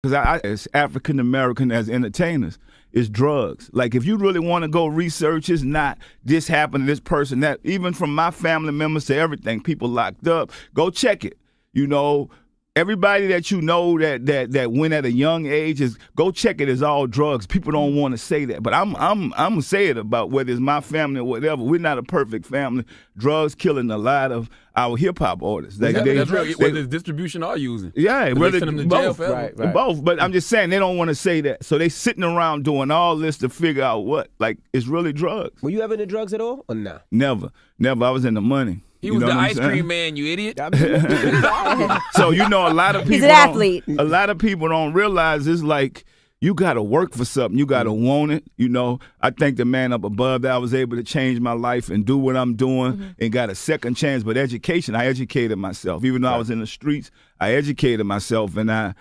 because I as African American as entertainers, is drugs. Like if you really want to go research, it's not this happened to this person. That even from my family members to everything, people locked up. Go check it. You know, everybody that you know that went at a young age is go check it. Is all drugs. People don't want to say that, but I'm gonna say it about whether it's my family or whatever. We're not a perfect family. Drugs killing a lot of our hip hop artists. That's right. Whether it's distribution or using. Yeah, whether send them to jail forever. Right. Both. But I'm just saying they don't want to say that, so they sitting around doing all this to figure out what it's really drugs. Were you ever into drugs at all or nah? Never. I was in the money. He was the ice cream man, you idiot. So a lot of people. He's an athlete. A lot of people don't realize it's like you got to work for something. You got to want it. I thank the man up above that I was able to change my life and do what I'm doing and got a second chance. But education, I educated myself. Even though I was in the streets, I educated myself, and I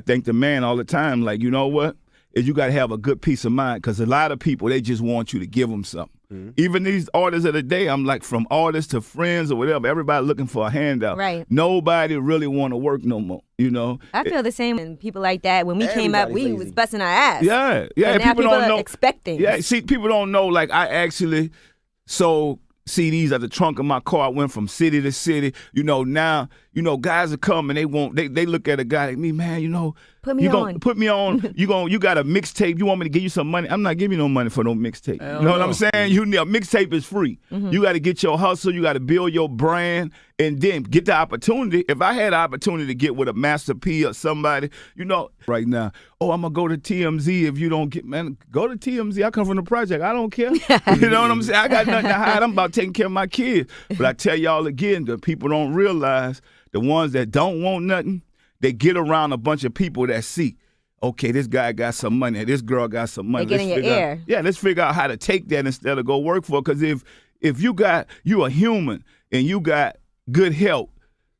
thank the man all the time. Like, you know what? Is you got to have a good peace of mind, because a lot of people, they just want you to give them something. Even these artists of the day, I'm like, from artists to friends or whatever, everybody looking for a handout. Right. Nobody really want to work no more, I feel the same when people like that. When we came up, we was busting our ass. Yeah. And now people don't know. are expecting. Yeah, see, people don't know, like, I actually sold CDs at the trunk of my car. I went from city to city. Now, guys are coming. They look at a guy like me, man, Put me on. Put me on. You got a mixtape. You want me to give you some money? I'm not giving you no money for no mixtape. You know what I'm saying? A mixtape is free. You got to get your hustle. You got to build your brand, and then get the opportunity. If I had the opportunity to get with a Master P or somebody, right now, I'm going to go to TMZ if you don't get, man, go to TMZ. I come from the project. I don't care. You know what I'm saying? I got nothing to hide. I'm about taking care of my kids. But I tell y'all again, the people don't realize, the ones that don't want nothing, they get around a bunch of people that see, okay, this guy got some money, this girl got some money. They get in your ear. Let's figure out how to take that instead of go work for it. Because if you a human and you got good health,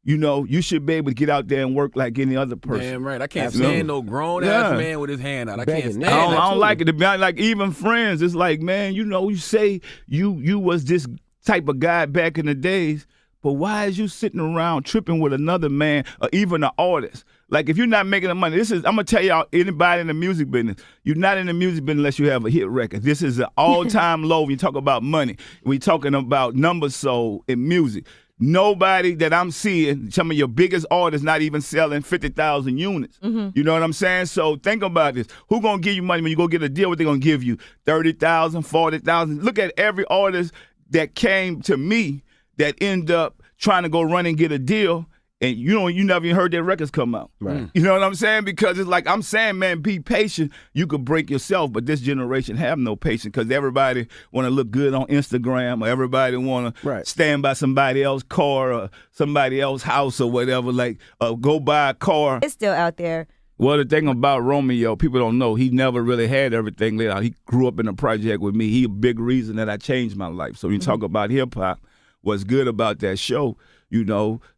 you should be able to get out there and work like any other person. Damn right. I can't stand no grown-ass man with his hand out. I can't stand I that. don't like it. To be honest, like, even friends, it's like, man, you say you was this type of guy back in the days, but why is you sitting around tripping with another man or even an artist? Like, if you're not making the money, I'm going to tell y'all, anybody in the music business, you're not in the music business unless you have a hit record. This is an all-time low when you talk about money. We're talking about numbers sold in music. Nobody that I'm seeing, some of your biggest artists, not even selling 50,000 units. You know what I'm saying? So think about this. Who going to give you money when you go get a deal? What they going to give you? 30,000, 40,000? Look at every artist that came to me that end up trying to go run and get a deal, and you never even heard their records come out. Right. You know what I'm saying? Because it's like, I'm saying, man, be patient. You could break yourself, but this generation have no patience, because everybody want to look good on Instagram, or everybody want to stand by somebody else's car or somebody else's house or whatever, like go buy a car. It's still out there. Well, the thing about Romeo, people don't know, he never really had everything laid out. He grew up in a project with me. He a big reason that I changed my life. So when you talk about hip-hop, what's good about that show,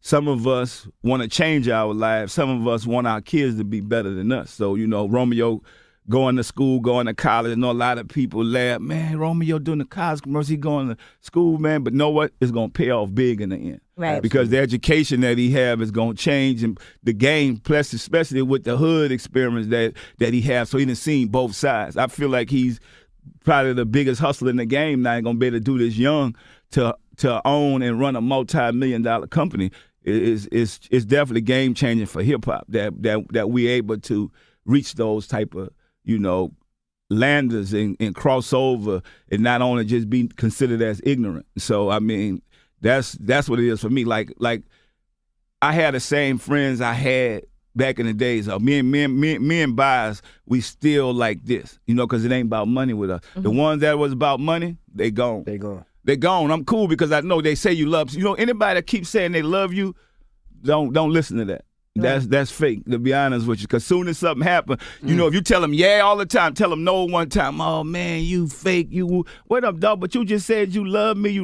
some of us want to change our lives. Some of us want our kids to be better than us. So, Romeo going to school, going to college, I know a lot of people laugh, man, Romeo doing the college commercial, he going to school, man. But know what? It's going to pay off big in the end. Right. Because the education that he have is going to change, and the game, plus especially with the hood experience that he has. So he done seen both sides. I feel like he's probably the biggest hustler in the game now. Ain't going to be able to do this young to own and run a multi-million-dollar company. Is definitely game-changing for hip-hop that we able to reach those type of, landers and crossover, and not only just be considered as ignorant. So, I mean, that's what it is for me. Like I had the same friends I had back in the days. Me and Bias, we still like this, because it ain't about money with us. The ones that was about money, they gone. They're gone. I'm cool because I know they say you love. Anybody that keeps saying they love you, don't listen to that. That's fake, to be honest with you. Because soon as something happens, if you tell them yeah all the time, tell them no one time, oh, man, you fake. What up, dog? But you just said you love me.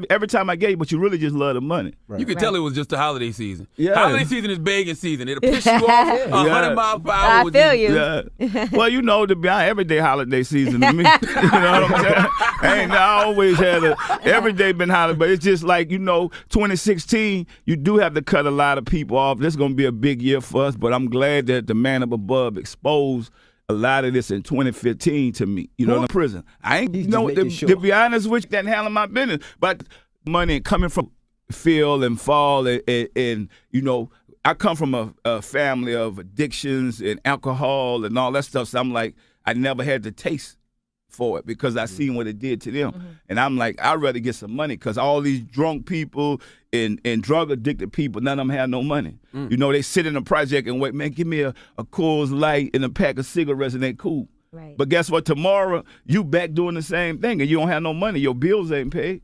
Every time I gave you, but you really just love the money. Right. You could tell it was just the holiday season. Yeah. Holiday season is begging season. It'll piss you off 100 miles per hour. I feel you. Yeah. Well, to be honest, everyday holiday season to me. You know what I'm saying? I always had every day been holiday, but it's just like, 2016, you do have to cut a lot of people off. This is going to be a big year for us, but I'm glad that the man up above exposed a lot of this in 2015 to me. You know, in prison. I ain't, to be honest with you, that handling my business. But money coming from Phil and Fall and you know, I come from a family of addictions and alcohol and all that stuff. So I'm like, I never had the taste for it because I seen what it did to them. Mm-hmm. And I'm like, I'd rather get some money because all these drunk people and drug addicted people, none of them have no money. You know, they sit in a project and wait, man, give me a Coors Light and a pack of cigarettes and they cool. Right. But guess what? Tomorrow, you back doing the same thing and you don't have no money. Your bills ain't paid.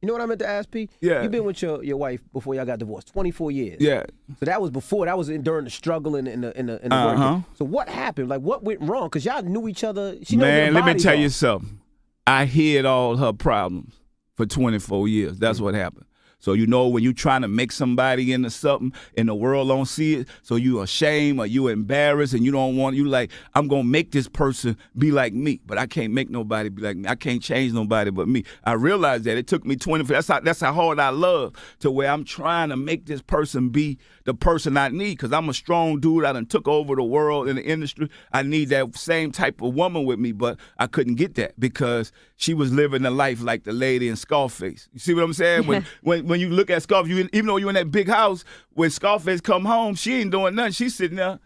You know what I meant to ask, P? Yeah. You've been with your wife before y'all got divorced, 24 years. Yeah. So that was before. That was during the struggle and in the work. So what happened? Like, what went wrong? Because y'all knew each other. Man, let me tell you something. I hid all her problems for 24 years. That's what happened. So, you know, when you trying to make somebody into something and the world don't see it, so you ashamed or you embarrassed and you don't want, you like, I'm going to make this person be like me, but I can't make nobody be like me. I can't change nobody but me. I realized that. It took me 24, that's how hard I love, to where I'm trying to make this person be the person I need, because I'm a strong dude. I done took over the world in the industry. I need that same type of woman with me, but I couldn't get that because she was living a life like the lady in Scarface. You see what I'm saying? When you look at Scarface, even though you're in that big house, when Scarface come home, she ain't doing nothing. She's sitting there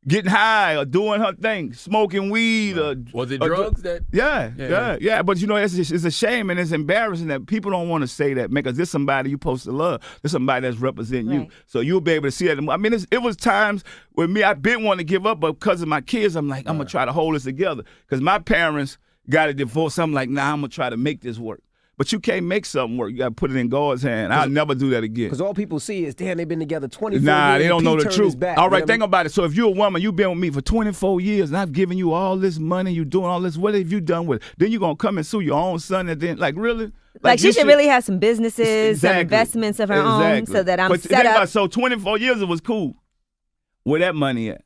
getting high or doing her thing, smoking weed. Or, was it drugs that? Yeah. But, you know, it's a shame and it's embarrassing that people don't want to say that, man, because this somebody you're supposed to love. This somebody that's representing you. So you'll be able to see that. I mean, it was times with me, I didn't want to give up, but because of my kids, I'm like, I'm going to try to hold this together. Because my parents got a divorce. I'm like, nah, I'm going to try to make this work. But you can't make something work. You got to put it in God's hand. I'll never do that again. Because all people see is, damn, they've been together 24 years. Nah, they don't know the truth. Back, all right, think about it. So if you're a woman, you've been with me for 24 years, and I've given you all this money, you're doing all this, what have you done with it? Then you're going to come and sue your own son, and then, like, really? Like she should really have some businesses, some investments of her own, so that I'm set up. So 24 years, it was cool. Where that money at?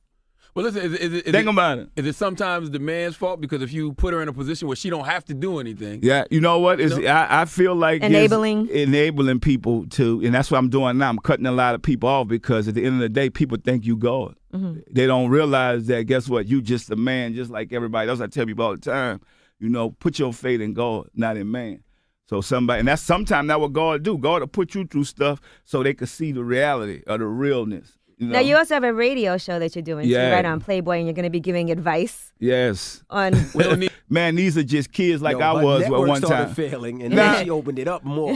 Well, listen, think about it. Is it sometimes the man's fault? Because if you put her in a position where she don't have to do anything. Yeah, you know what? I feel like enabling people to, and that's what I'm doing now. I'm cutting a lot of people off because at the end of the day, people think you God. Mm-hmm. They don't realize that, guess what? You just a man just like everybody else. I tell people all the time, you know, put your faith in God, not in man. So somebody, and that's sometimes not what God do. God will put you through stuff so they can see the reality or the realness. You know? Now, you also have a radio show that you're doing, right on Playboy, and you're going to be giving advice. Yes. On Man, these are just kids like I was at one time. Failing, and then she opened it up more.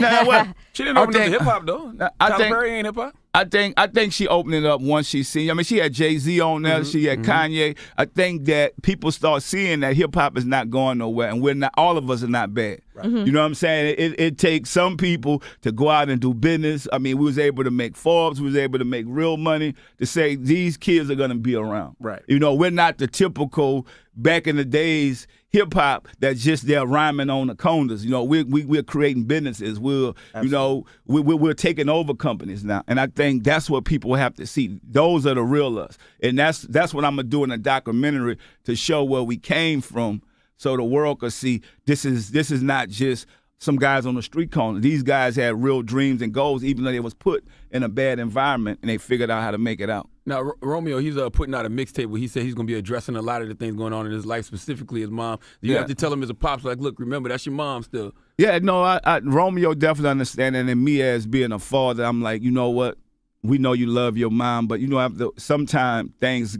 She didn't open it to hip-hop, though. Tyler Perry ain't hip-hop. I think she opened it up once she seen. I mean, she had Jay-Z on there. She had Kanye. I think that people start seeing that hip-hop is not going nowhere, and we're not. All of us are not bad. Right. You know what I'm saying? It takes some people to go out and do business. I mean, we was able to make Forbes. We was able to make real money to say these kids are going to be around. Right. You know, we're not the typical back in the days hip-hop that's just there rhyming on the corners. You know, we're creating businesses. We're taking over companies now. And I think that's what people have to see. Those are the real us. And that's what I'm going to do in a documentary to show where we came from so the world can see this is not just some guys on the street corner. These guys had real dreams and goals, even though they was put in a bad environment, and they figured out how to make it out. Now, Romeo, he's putting out a mixtape where he said he's going to be addressing a lot of the things going on in his life, specifically his mom. Do you have to tell him as a pops, like, look, remember, that's your mom still? Yeah, no, Romeo definitely understands, and me as being a father, I'm like, you know what? We know you love your mom, but, you know, sometimes things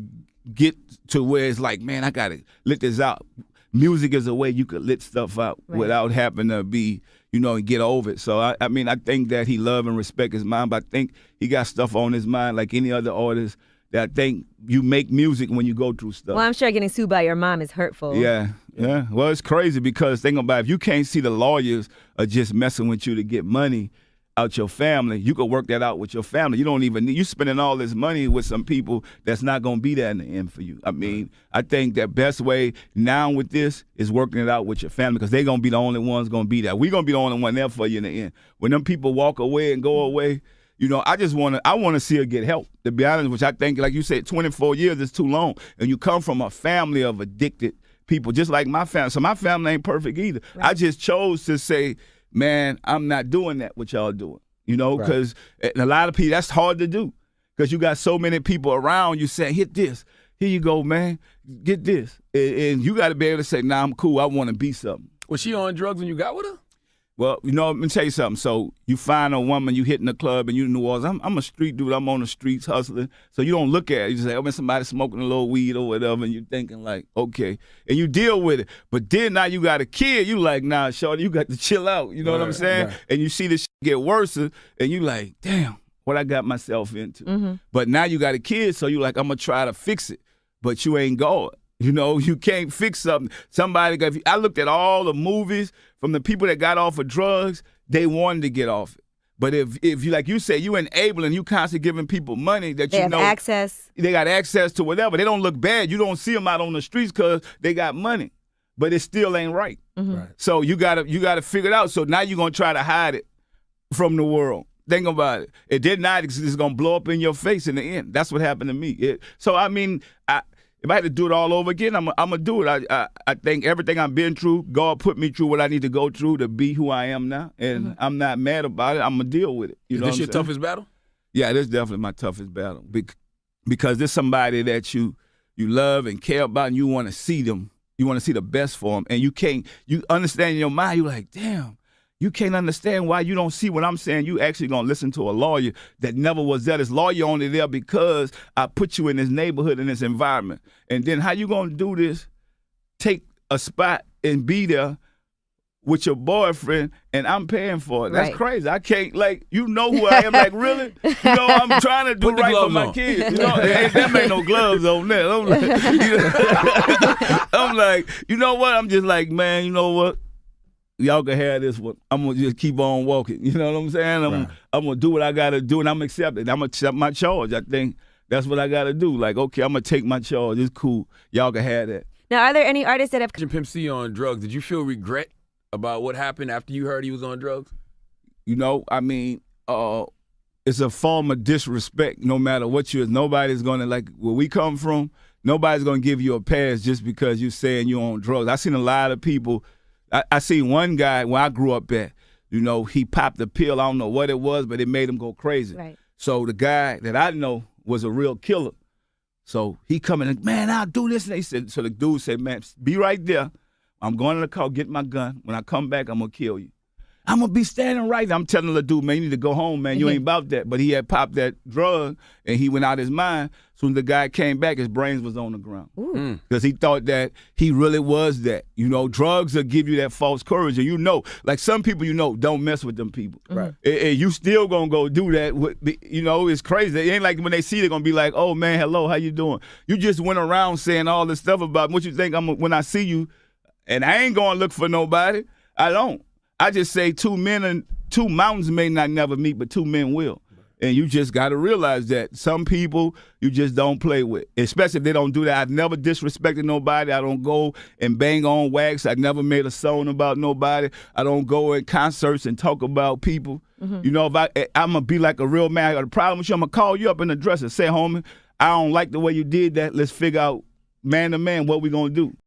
get to where it's like, man, I got to let this out. Music is a way you could let stuff out without having to be, you know, and get over it. So, I mean, I think that he love and respect his mom, but I think he got stuff on his mind like any other artist that I think you make music when you go through stuff. Well, I'm sure getting sued by your mom is hurtful. Yeah. Well, it's crazy because think about it, if you can't see the lawyers are just messing with you to get money out your family, you could work that out with your family. You don't even need, you spending all this money with some people that's not going to be there in the end for you. I mean, I think that best way now with this is working it out with your family because they're going to be the only ones going to be there. We're going to be the only one there for you in the end. When them people walk away and go away, you know, I want to see her get help, to be honest, which I think, like you said, 24 years is too long. And you come from a family of addicted people, just like my family. So my family ain't perfect either. Right. I just chose to say, man, I'm not doing that what y'all doing, you know, because a lot of people, that's hard to do. because you got so many people around you saying, hit this. Here you go, man. Get this. And you got to be able to say, nah, I'm cool. I want to be something. Was she on drugs when you got with her? Well, let me tell you something. So you find a woman, you hitting the club, and you in New Orleans. I'm a street dude. I'm on the streets hustling. So you don't look at it. You say, man, somebody smoking a little weed or whatever, and you're thinking like, okay. And you deal with it. But then now you got a kid. You like, nah, shorty, you got to chill out. You know what I'm saying? Right. And you see this shit get worse, and you like, damn, what I got myself into. Mm-hmm. But now you got a kid, so you like, I'm going to try to fix it. But you ain't God. You can't fix something. I looked at all the movies from the people that got off of drugs, they wanted to get off it. But if you, like you said, you enabling, you constantly giving people money that they have access. They got access to whatever. They don't look bad. You don't see them out on the streets because they got money. But it still ain't right. Mm-hmm. Right. So you gotta figure it out. So now you're gonna try to hide it from the world. Think about it. It did not exist. It's gonna blow up in your face in the end. That's what happened to me. So I mean, if I had to do it all over again, I'm gonna do it. I think everything I've been through, God put me through what I need to go through to be who I am now, and I'm not mad about it. I'm gonna deal with it. Is this your toughest battle? Yeah, this is definitely my toughest battle because there's somebody that you love and care about, and you want to see them. You want to see the best for them, and you can't. You understand in your mind. You're like, damn. You can't understand why you don't see what I'm saying. You actually gonna listen to a lawyer that never was there. This lawyer only there because I put you in this neighborhood, in this environment. And then how you gonna do this? Take a spot and be there with your boyfriend, and I'm paying for it. That's crazy. I can't, you know who I am. Like, really? I'm trying to do right for my kids. That ain't no gloves on there. I'm like, you know what? I'm just like, man, you know what? Y'all can have this one. I'm going to just keep on walking. You know what I'm saying? I'm going to do what I got to do, and I'm accepting. I'm going to accept my charge. I think that's what I got to do. Like, okay, I'm going to take my charge. It's cool. Y'all can have that. Now, are there any artists that have... Pimp C on drugs, did you feel regret about what happened after you heard he was on drugs? I mean, it's a form of disrespect no matter what you is. Nobody's going to, where we come from, nobody's going to give you a pass just because you're saying you're on drugs. I've seen a lot of people... I seen one guy where I grew up at, he popped a pill. I don't know what it was, but it made him go crazy. Right. So the guy that I know was a real killer. So he coming and, man, I'll do this. And so the dude said, man, be right there. I'm going to the car, get my gun. When I come back, I'm going to kill you. I'm going to be standing right there. I'm telling the dude, man, you need to go home, man. You ain't about that. But he had popped that drug, and he went out his mind. So when the guy came back, his brains was on the ground. Because he thought that he really was that. Drugs will give you that false courage. And some people don't mess with them people. Right. And you still going to go do that. It's crazy. It ain't like when they see they're going to be like, oh, man, hello, how you doing? You just went around saying all this stuff about what you think when I see you. And I ain't going to look for nobody. I don't. I just say two mountains may not never meet, but two men will. And you just got to realize that some people you just don't play with, especially if they don't do that. I've never disrespected nobody. I don't go and bang on wax. I never made a song about nobody. I don't go in concerts and talk about people. Mm-hmm. If I'm going to be like a real man, I got a problem with you, I'm going to call you up in the dresser and say, homie, I don't like the way you did that. Let's figure out man to man what we going to do.